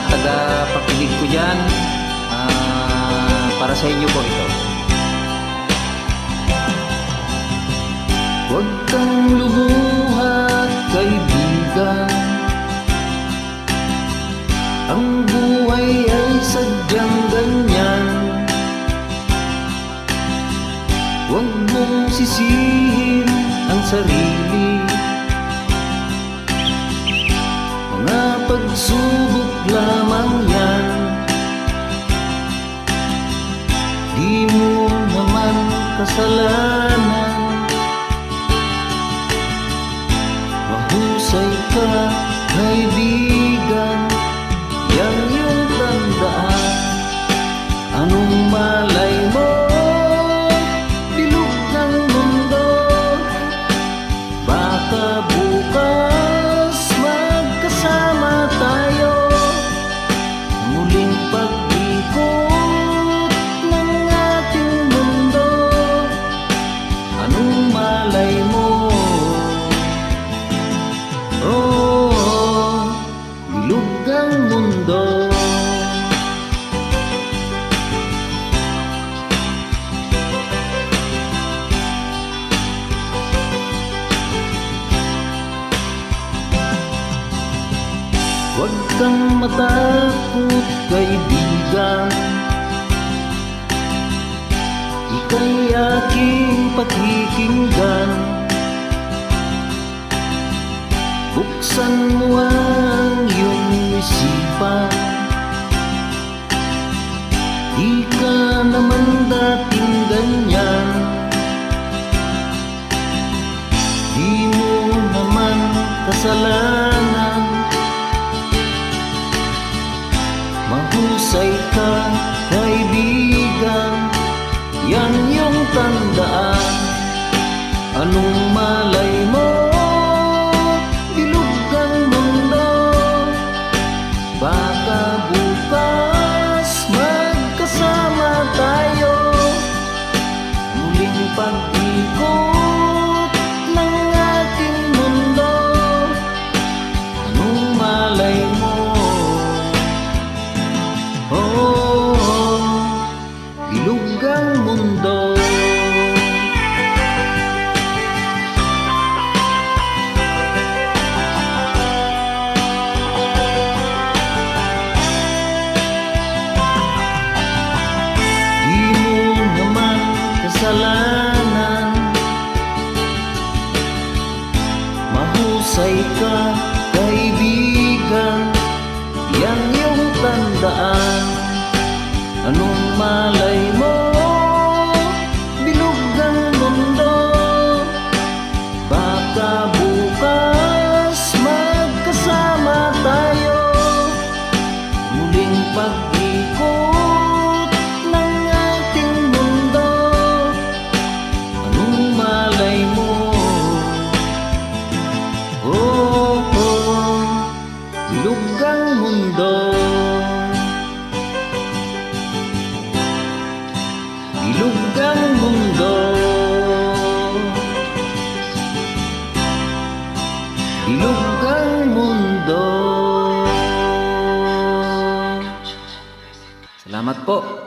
tagapakinig ko dyan. Para sa inyo po ito. Huwag kang lumuha, kaibigan. Ang buhay ay sadyang ganyan. Huwag mong sisihin ang sarili. Mga pagsubok lamang yan. Di mo naman kasalanan. Mahusay ka, kaibigan. Yan yung tandaan. Anong malay mo? Bilog ng mundo. Baka bukas magkasama tayo. Muling pag-ikot ng ating mundo. Anong malay mo? Oh, bilog ang mundo. Huwag kang matakot, kaibigan. Ika'y aking pakikinggan. Buksan mo ang iyong isipan. Di ka naman dating ganyan. Di mo naman kasalanan. Mahusay ka, kaibigan. Yan yung tandaan. Anong malay mo? Bilog ang mundo. Baka bukas magkasama tayo. Muling pag-ikot ng ating mundo. Anong malay mo? Oh, bilog ang mundo. Di mo naman kasalanan. Mahusay ka, kaibigan. Yan yung tandaan. Anong malay mo? Bilog ang mundo. Baka bukas magkasama tayo. Muling pag-ikot ng ating mundo. Anong malay mo? Oh, oh, bilog ang mundo. Bilog ang mundo. Bilog ang mundo. Salamat po.